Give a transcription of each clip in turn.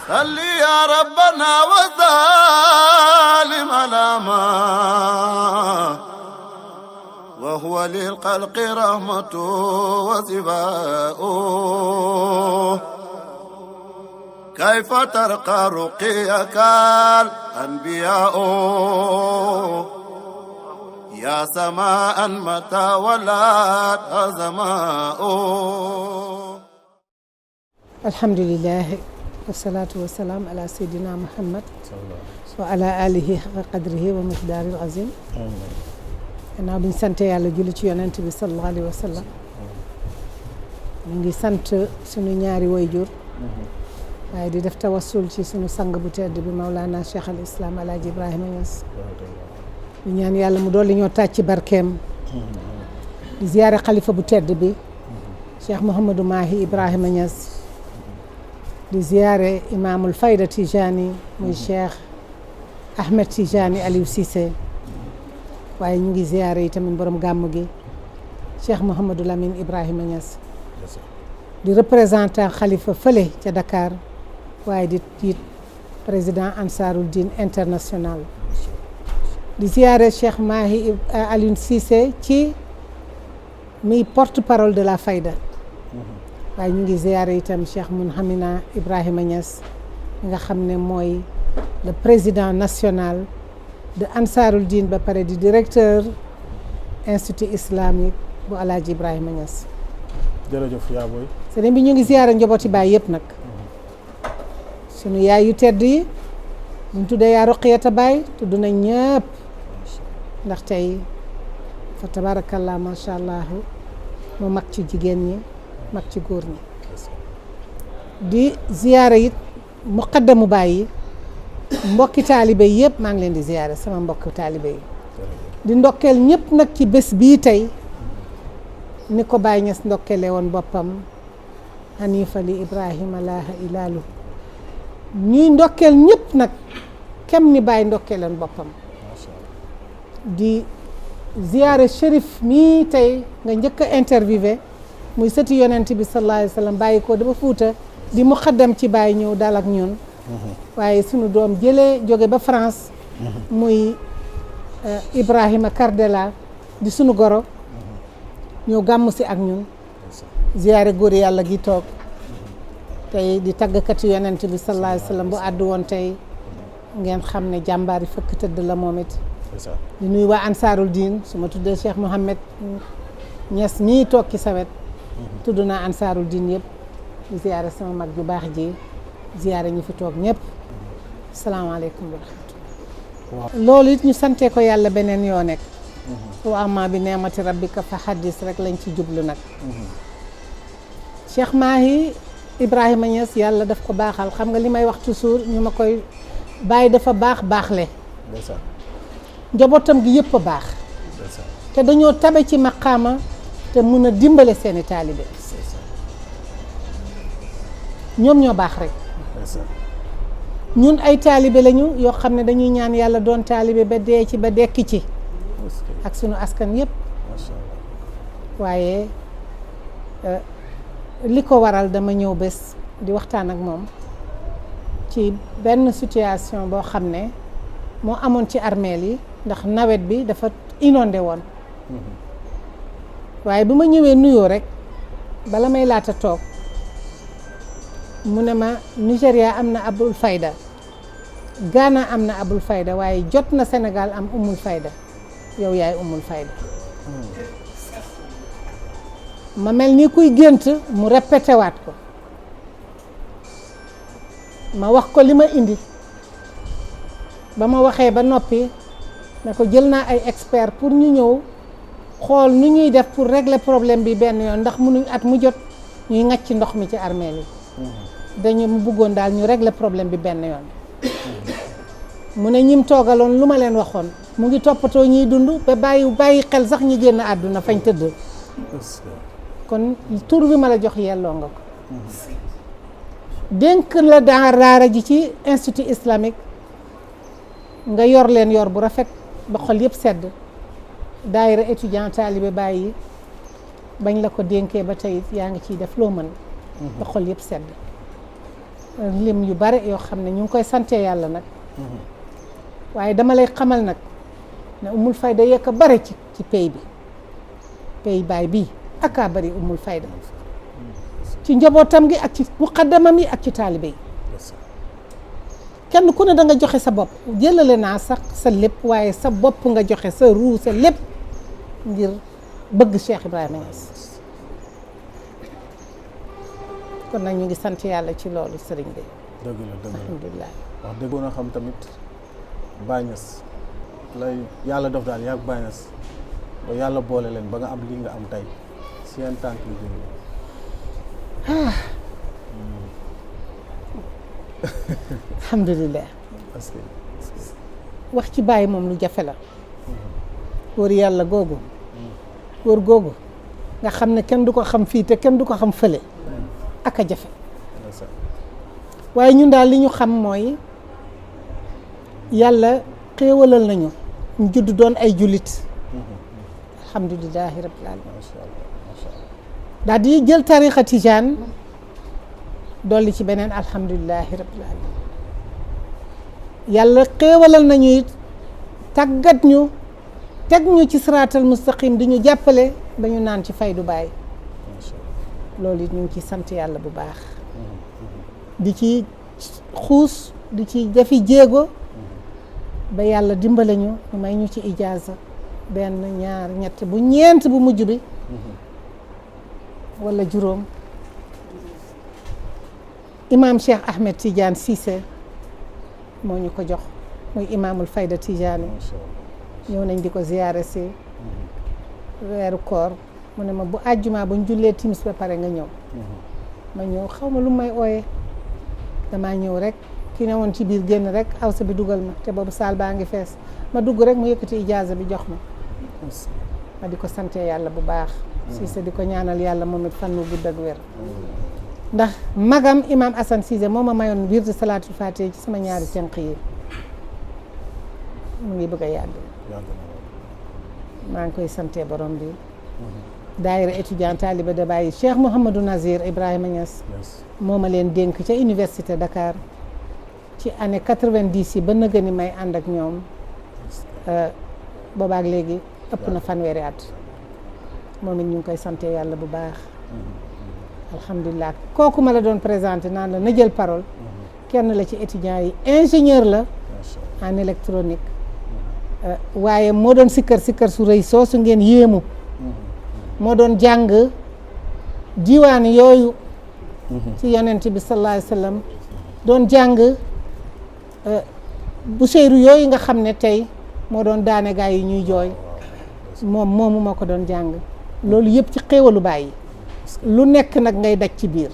صل يا ربنا وسلم على ما وهو للخلق رحمة وشفاء كيف ترقى رقيك الأنبياء يا سماء متى ولات السماء. الحمد لله والصلاة والسلام على سيدنا محمد وعلى آله حق قدره ومقداره العظيم. gannaaw bi ñu sant yàlla julli ci yonent bi sallallahu alayhi wa sallam ñu ngi sant sunu ñaari wayjur waaye di def tawassul ci sunu sang bu tedd bi Mawlana Cheikh al Islam Alaaji Ibrahima Niass ñu ñaan yàlla mu dolli ñoo tàcc barkeem di ziyaare xalifa bu tedd bi Cheikh Mouhamadou Mahi Ibrahima Niass di ziyaare imaamul fayda Tijani muy Cheikh Ahmed Tijani Aliou Cissé waaye ñu ngi ziyaare yi tamit borom gàmmu gi Cheikh Mouhamadou Lamine Ibrahima Niass di représentant xalifa fële ca Dakar waaye di tiit président Ansarul Din international di ziyaare Cheikh Mahi Aliou Cissé ci muy porte parole de la fayda waaye ñu ngi ziyaare itam Cheikh Mounhamina Ibrahima Niass nga xam ne mooy le président national de Ansarul Din ba pare di directeur institut islamique bu Alaaji Ibrahima Niass. jërëjëf yaa booy. sëriñ bi ñu ngi ziyaare njabooti baay yëpp nag sunu yaay yu tedd yi buñ tuddee yaa Roqiyata Baay tudd nañ ñëpp ndax tey fa tabarakallah macha allah mu mag ci jigéen ñi mag ci góor ñi di ziyaare it muqaddamu baay yi mbokki taalibe yëpp maa ngi leen di ziyaare sama mbokki taalibe yi di ndokkeel ñëpp nag ci bés bii tey ni ko Baay Ñas ndokkeele woon boppam hanifa li Ibrahima laaha ilaalu ñuy ndokkeel ñëpp nag kem ni Baay ndokkeeleen boppam di ziyaare shérif mii tey nga njëkk a interviewé muy sëti yonent bi sallallahu alayhi wa sallam bàyyi ko dafa Fuuta di muqaddam ci Baay ñëw dal ak ñun waaye sunu doom jëlee jóge ba France muy Ibrahima Kardela di sunu goro ñëw gàmmu si ak ñun ziyaare góor yàlla gi toog tey di tàggkati yonent bi sallallahu alayhi wa sallam bu àddu woon tey ngeen xam ne jàmbaari fëkk tëdd la moom it di nuyu waa Ansarul Din su ma tuddee Cheikh Mouhamed Niass mii toog ci sawet tudd naa Ansarul Din yëpp di ziyaare sama mag ju baax ji ziyaare ñi fi toog ñëpp salaamaaleykum wa rahmatullah loolu it ñu sante ko yàlla beneen yoo nekk wa amma bi neemati rabbika fa xaddis rek lañ ci jublu nag Cheikh Mahi Ibrahima Niass yàlla daf ko baaxal xam nga li may wax toujours ñu ma koy bàyyi dafa baaxle njabootam gi yëpp a baax te dañoo tabe ci maqaama te mun a dimbale seeni taalibe ñoom ñoo baax rek ñun ay taalibe lañu yoo xam ne dañuy ñaan yàlla doon taalibe ba dee ci ba dekki ci ak sunu askan yëpp waaye li ko waral dama ñëw bés di waxtaan ak moom ci benn situation boo xam ne moo amoon ci armeel yi ndax nawet bi dafa inondé woon waaye bu ma ñëwee nuyoo rek bala may laata toog mu ne ma Nigéria am na abul fayda Ghana am na abul fayda waaye jot na Sénégal am umul fayda yow yaay umul fayda ma mel ni kuy gént mu répété waat ko ma wax ko li ma indi ba ma waxee ba noppi ne ko jël naa ay expert pour ñu ñëw xool nu ñuy def pour régler problème bi benn yoon ndax mënuñ at mu jot ñuy ŋàcc ndox mi ci armeel yi dañu mu bëggoon daal ñu régler problème bi benn yoon mu ne ñim toogaloon lu ma leen waxoon mu ngi toppatoo ñiy dund ba bàyyi xel sax ñi génn àdduna fañ tëdd kon tur bi ma la jox yelloo nga ko dénk la daara ji ci institut islamique nga yor leen yor bu rafet ba xol yëpp sedd daayira étudiant taalibe bàyyi bañ la ko dénkee ba tey yaa ngi ciy def loo mën ba xol yëpp sedd lim yu bare yoo xam ne ñu ngi koy sante yàlla nag waaye dama lay xamal nag ne umul fayda yekk a bare ci pay bi pay baay bii aka bari umul fayda ci njabootam gi ak ci muqaddamam yi ak ci taalibe yi kenn ku ne da nga joxe sa bopp jëlale naa sax sa lépp waaye sa bopp nga joxe sa ruu sa lépp ngir bëgg Cheikh Ibrahima Niass kon nag ñu ngi sant yàlla ci loolu sëriñ bi dëgg la dëgg la alhamdulilah wax dëggoon a xam tamit Baye Niass lay yàlla def daal yaa Baye Niass ba yàlla boole leen ba nga am li nga am tey si yenn tànk yu jóge alhamdulilah parce que wax ci bàyyi moom lu jafe la wër yàlla googu wër googu nga xam ne kenn du ko xam fii te kenn du ko xam fële ak a jafe waaye ñun daal li ñu xam mooy yàlla xéewalal nañu ñu judd doon ay jullit alhamdulilahi rabbil alamin macha allah macha allah daal di jël tariqa tijaan dolli ci beneen alhamdulilahi rabbil alamin yàlla xéewalal nañu it tàggat ñu teg ñu ci siraatal mustaqim di ñu jàppale ba ñu naan ci faydu baay macha allah loolu it ñu ngi ci sant yàlla bu baax di ci xuus di ci defi jéego ba yàlla dimbale ñu may ñu ci ijaaza benn ñaar ñett bu ñeent bu mujj bi wala juróom imaam Cheikh Ahmed Tidiane Cissé moo ñu ko jox muy imaamul fayda Tidiane macha allah ñëw nañ di ko ziyaare si weeru koor mu ne ma bu àjjuma buñ jullee timis ba pare nga ñëw ma ñëw xaw ma lu may ooyee damaa ñëw rek ki ne woon ci biir génn rek awsa bi dugal ma te boobu saal baa ngi fees ma dugg rek mu yëkkati ijaaza bi jox ma ma di ko sante yàlla bu baax Cissé di ko ñaanal yàlla moom it fan wu gudd ak wér ndax magam imam Assane Cissé moo ma mayoon wirdu salaatul faatiha ci sama ñaari tenq yi mu ngi bëgg a yàgg yàgg na maa ngi koy sante borom bi daayira étudiant talibé de Baye Cheikh Mouhamadou Nazir Ibrahima Niass yes moo ma leen dénk ca université Dakar ci année 90 yi ba nëgë ni may ànd ak ñoom boobaak léegi ëpp na fanweeri at moom it ñu ngi koy sante yàlla bu baax alhamdulilah kooku ma la doon présenté naan la na jël parole kenn la ci étudiants yi ingénieur la macha allah en électronique waaye moo doon sikkar su rëy soosu ngeen yéemu moo doon jàng diwaan yooyu ci yonent bi sallallahu alayhi wa sallam doon jàng bu seyru yooyu nga xam ne tey moo doon daane gaa yi ñuy jooy moomu moo ko doon jàng loolu yëpp ci xéewalu bàyyi lu nekk nag ngay daj ci biir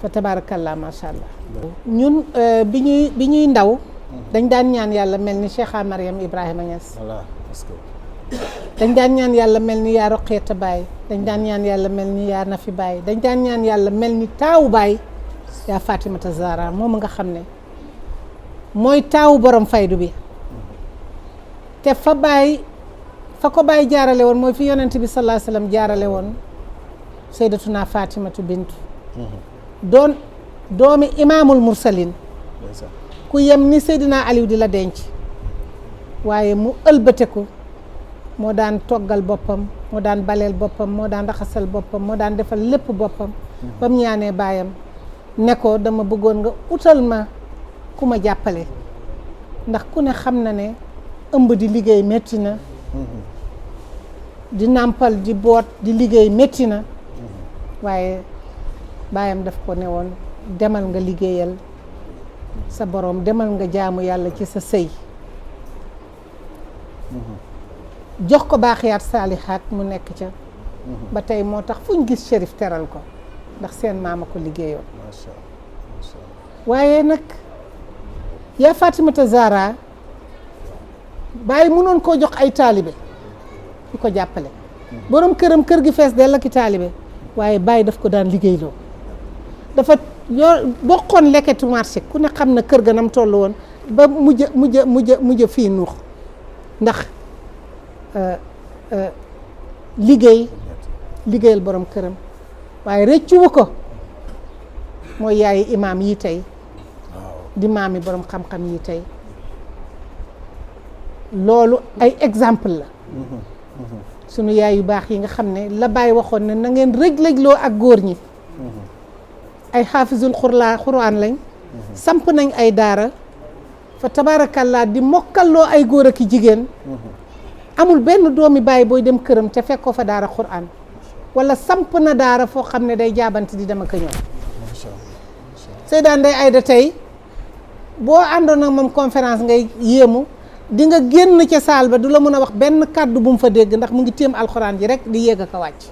fa tabarakallah macha allah ñun bi ñuy ndaw dañ daan ñaan yàlla mel ni Cheikha Mariam Ibrahima Niass voilà parce que dañ daan ñaan yàlla mel ni yaa Roqeeta Baay dañ daan ñaan yàlla mel ni yaa Nafi Baay dañ daan ñaan yàlla mel ni taawu Baay yaa Fatimata Zahra moom nga xam ne mooy taawu borom faydu bi te fa ko Baay jaarale woon mooy fi yonent bi sallallahu alayhi wasallam jaarale woon sayyidatuna Fatimatu bintu doon doomi imaamul mursalin ndeysaan ku yem ni Seydina Aliou di la denc waaye mu ëlbateku moo daan toggal boppam moo daan baleel boppam moo daan raxasal boppam moo daan defal lépp boppam ba mu ñaanee baayam ne ko dama bëggoon nga utal ma ku ma jàppale ndax ku ne xam na ne ëmb di liggéey métti na di nàmpal di boot di liggéey métti na waaye baayam daf ko ne woon demal nga liggéeyal sa boroom demal nga jaamu yàlla ci sa sëy jox ko baaxiyaat saalihaat mu nekk ca ba tey moo tax fu ñu gis Chérif teral ko ndax seen maama ko liggéeyoon macha allah macha allah waaye nag yaa Fatimata Zahra bàyyi mënoon koo jox ay taalibe yu ko jàppale borom këram kër gi fees dell ak i taalibe waaye bàyyi daf ko daan liggéeyloo dafa bokkoon lekketu marché ku ne xam na kër ga nam toll woon ba mujj fii nuux ndax liggéeyal borom këram waaye rëccuwu ko mooy yaayi imaam yi tey di maami borom xam-xam yi tey loolu ay exemple la sunu yaay yu baax yi nga xam ne la Baay waxoon ne na ngeen rëj-rëjloo ak góor ñi ay xaafisul xuraan lañ samp nañ ay daara fa tabaarakallaa di mokkalloo ay góor ak i jigéen amul benn doomi Baay booy dem këram te fekkoo fa daara xuraan wala samp na daara foo xam ne day jaabante di dem ak a ñëw Seyda Ndeye Aïda tey boo àndoon ak moom conférence ngay yéemu di nga génn ca saal ba du la mën a wax benn kàddu bu mu fa dégg ndax mu ngi téem alxuraan ji rek di yéeg ak a wàcc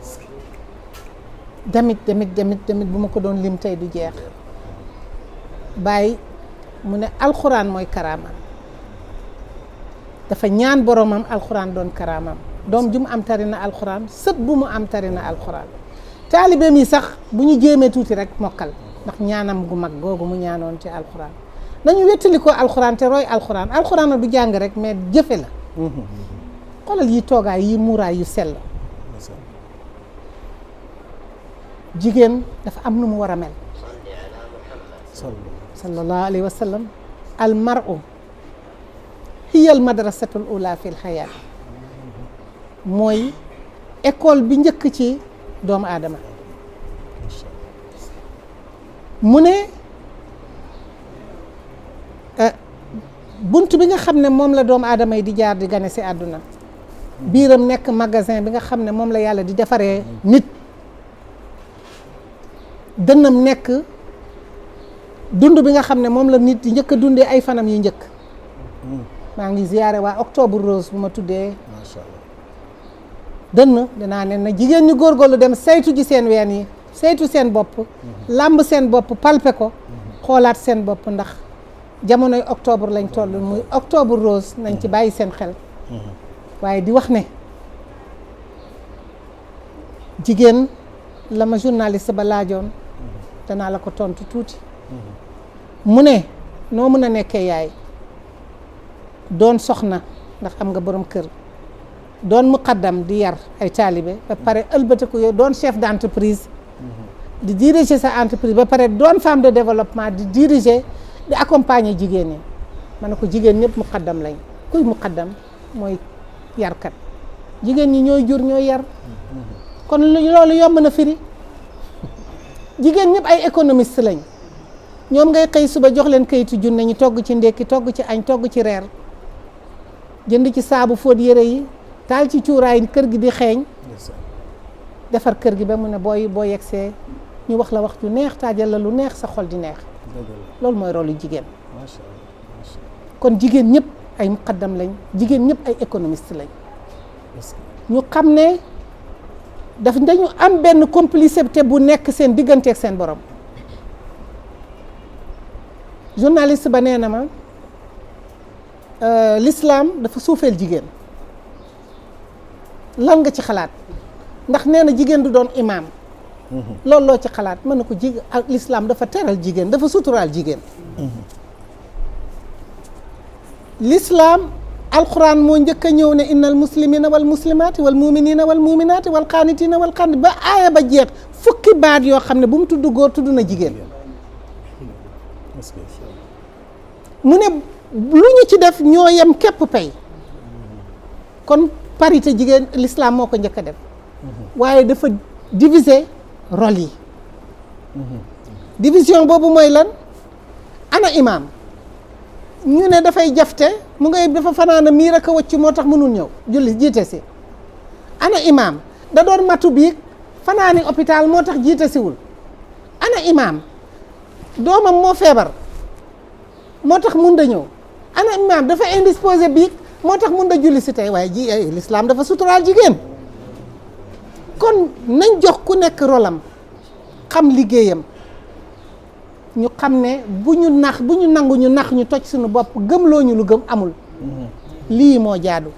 damit bu ma ko doon lim tey du jeex Baay mu ne alxuraan mooy karaamam dafa ñaan boromam alxuraan doon karaamam doom ju mu am tari na alxuraan sët bu mu am tari na alxuraan taalibeem yi sax bu ñu jéemee tuuti rek mokkal ndax ñaanam gu mag googu mu ñaanoon ci alxuraan nañu wettali ko alxuraan te roy alxuraan na du jàng rek mais jëfe la xoolal yi toogaay yi muuraay yu sell jigéen dafa am nu mu war a mel sallallahu alayhi wa sallam al mar'u hiya al madrasatul ula fil xayaat mooy école bi njëkk ci doomu aadama mu ne bunt bi nga xam ne moom la doomu aadama yi di jaar di gane si àdduna biiram nekk magasin bi nga xam ne moom la yàlla di defaree nit dënnam nekk dund bi nga xam ne moom la nit di njëkk a dundee ay fanam yu njëkk maa ngi ziyaare waa octobre rose bu ma tuddee dënn dinaa ne na jigéen ñu góorgóorlu dem saytu ji seen ween yi saytu seen bopp làmb seen bopp palpe ko xoolaat seen bopp ndax jamonoy octobre lañ toll muy octobre rose nañ ci bàyyi seen xel waaye di wax ne jigéen la ma journaliste ba laajoon danaa la ko tontu tuuti mu ne noo mën a nekkee yaay doon soxna ndax am nga borom kër doon muqaddam di yar ay taalibe ba pare ëlbatiku yow doon chef d'entreprise di diriger sa entreprise ba pare doon femme de développement di diriger di accompagner jigéen ñi ma ne ko jigéen ñëpp muqaddam lañ kuy muqaddam mooy yarkat jigéen ñi ñooy jur ñooy yar kon loolu yomb na firi jigéen ñëpp ay économiste lañ ñoom ngay xëy suba jox leen kayitu junne ñu togg ci ndékki togg ci añ togg ci reer jënd ci saabu fóot yére yi taal ci cuuraay kër gi di xeeñ defar kër gi ba mu ne boo yegsee ñu wax la wax ju neex taajal la lu neex sa xol di neex loolu mooy rôle yu jigéen kon jigéen ñëpp ay muqaddam lañ jigéen ñëpp ay économiste lañ ñu xam ne dañu am benn complicité bu nekk seen digganteeg seen borom journaliste ba nee na ma l'islam dafa suufeel jigéen lan nga ci xalaat ndax nee na jigéen du doon imaam loolu loo ci xalaat mën na ko jigéen ak l'islam dafa teral jigéen dafa suturaal jigéen l'islam alquran moo njëkk a ñëw ne innal muslimina wal muslimaati wal muminina wal muminaati wal qaanitina wal qaanit ba aaya ba jeex fukki baat yoo xam ne bu mu tudd góor tudd na jigéen mu ne lu ñu ci def ñoo yem képp pay kon parité jigéen l'islam moo ko njëkk a def waaye dafa diviser rôle yi division boobu mooy lan ana imaam ñu ne dafay jafte mu ngay dafa fanaana miir ak a wëcc moo tax mënul ñëw julli jiite si ana imaam da doon matu biig fanaani hôpital moo tax jiite siwul ana imaam doomam moo feebar moo tax mun da ñëw ana imaam dafa indisposé biig moo tax mun da julli si tey waaye l'islam dafa suturaal jigéen kon nañ jox ku nekk rolam xam liggéeyam ñu xam ne bu ñu nangu ñu nax ñu toj suñu bopp gëmloo ñu lu gëm amul lii moo jaadu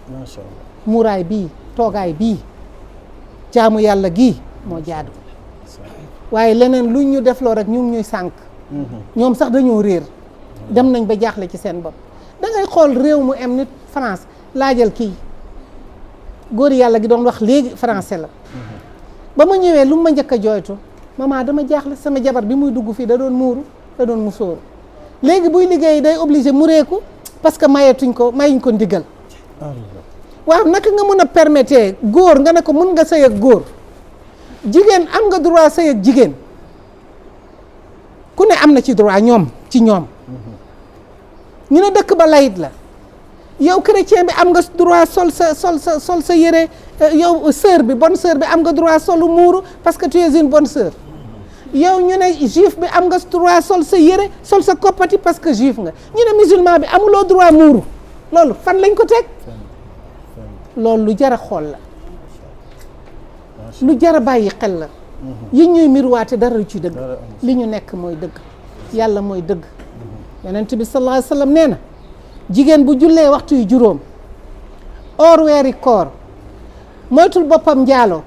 muraay bii toogaay bii jaamu yàlla gii moo jaadu waaye leneen lu ñu defloo rek ñu ngi ñuy sànk ñoom sax dañoo réer dem nañ ba jaaxle ci seen bopp da ngay xool réew mu em nit France laajal kii góor yàlla gi doon wax léegi français la ba ma ñëwee lu ma njëkk a jooytu maman dama jaaxle sama jabar bi muy dugg fii da doon muuru da doon musóoru léegi buy liggéey day obligé mu reeku parce que mayuñ ko ndigal waaw naka nga mën a permettre góor nga ne ko mun nga sëy ak góor jigéen am nga droit sëy ak jigéen ku ne am na ci droit ñoom ñu ne dëkk ba layit la yow chrétien bi am nga droit sol sa yére yow sœur bi bonne sœur bi am nga droit solu muuru parce que tu es une bonne sœur yow ñu ne juif bi am nga droit sol sa yére sol sa koppati parce que juif nga ñu ne musulman bi amuloo droit muuru loolu fan lañ ko teg loolu lu jar a xool la lu jar a bàyyi xel la yi ñuy miruwaate dara lu ci dëgg li ñu nekk mooy dëgg yàlla mooy dëgg yonent bi sallallahu alayhi wa sallam nee na jigéen bu jullee waxtu yu juróom or weeri koor moytul boppam njaaloo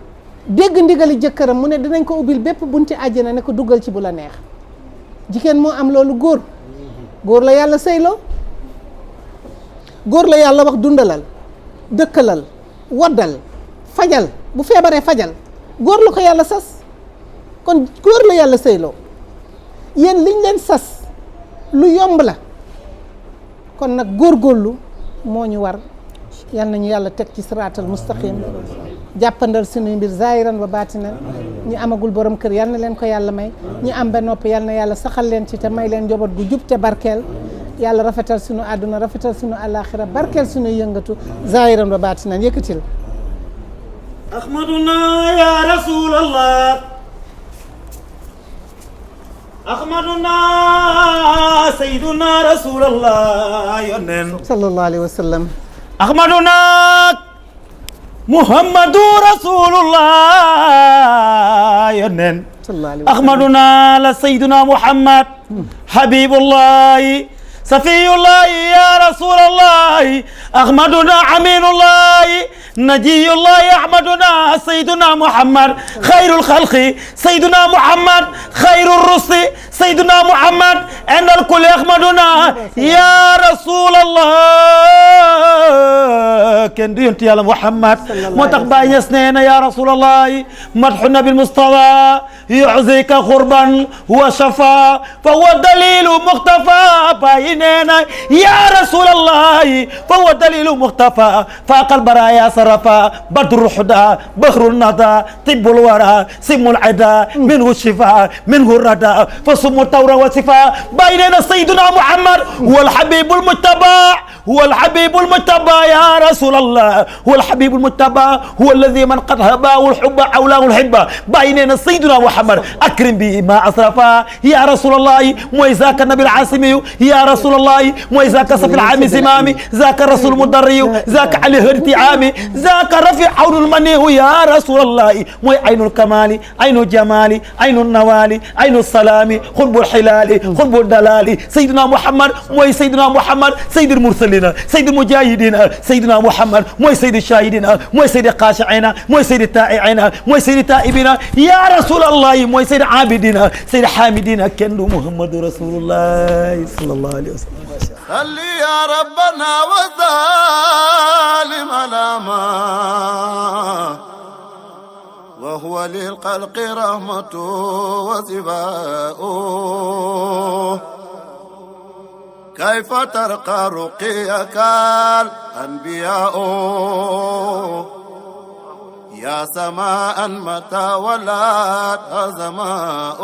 dégg ndigali jëkkëram mu ne dinañ ko ubbil bépp bunti àjjana ne ko duggal ci bu la neex jigéen moo am loolu góor la yàlla sëyloo góor la yàlla wax dundalal dëkkalal waddal fajal bu feebaree fajal góor la ko yàlla sas kon góor la yàlla sëyloo yéen liñ leen sas lu yomb la kon nag góorgóorlu moo ñu war yal nañu yàlla teg ci siraatal mustaqim jàppandal suñuy mbir zaahiran wa baatinan ñi amagul borom kër yal na leen ko yàlla may ñi am ba noppi yal na yàlla saxal leen ci te may leen njaboot gu jub te barkeel yàlla rafetal suñu àdduna rafetal suñu àllaaxira barkeel suñu yëngatu zaahiran wa baatinan yëkkatil ahmaduna ya rasulallah ahmaduna sayyiduna rasulallah yonen sallallahu alayhi wa sallam ahmaduna muhammadu rasulullah yonen ahmaduna la sayyiduna muhammad habibullahi safiyullahi ya rasulallahi ahmaduna aminullahi najiyullahi ahmaduna sayyiduna muhammad khairul khalqi sayyiduna muhammad khairur rusli sayyiduna muhammad indal kulli ahmaduna ya rasulallah kenn du yonent yàlla muhammad moo tax Baay Ñas nee na ya rasulallahi madhu nabil mustafa yu'zika qurban wa shafa fa huwa dalilu mukhtafa نينا يا رسول الله فهو دليل مختفى فاق البرايا صرفا بدر الحدى بحر الندى طب الورى سم العدا منه الشفاء منه الردى فصم التور وصفاء بيننا سيدنا محمد هو الحبيب المتبع هو الحبيب المتبع يا رسول الله هو الحبيب المتبع هو الذي من قد هباه الحب أولاه الحبة بيننا سيدنا محمد أكرم به ما أسرفا يا رسول الله وإذاك النبي العاصمي يا رسول الله وإذاك صف العام زمامي ذاك الرسول المضري ذاك علي هرتي عامي ذاك رفيع عون المنيه يا رسول الله موي عين الكمال عين الجمال عين النوال عين السلام خنب الحلال خنب الدلال سيدنا محمد موي سيدنا محمد سيد المرسلين سيد المجاهدين سيدنا محمد موي سيد الشاهدين موي سيد الخاشعين موي سيد التائعين موي سيد التائبين يا رسول الله موي سيد العابدين سيد الحامدين كن محمد رسول الله صلى الله عليه وسلم صل يا ربنا وظالم الأمان وهو للخلق رحمة وشفاء كيف ترقى رقيك الأنبياء يا سماء متى ولات السماء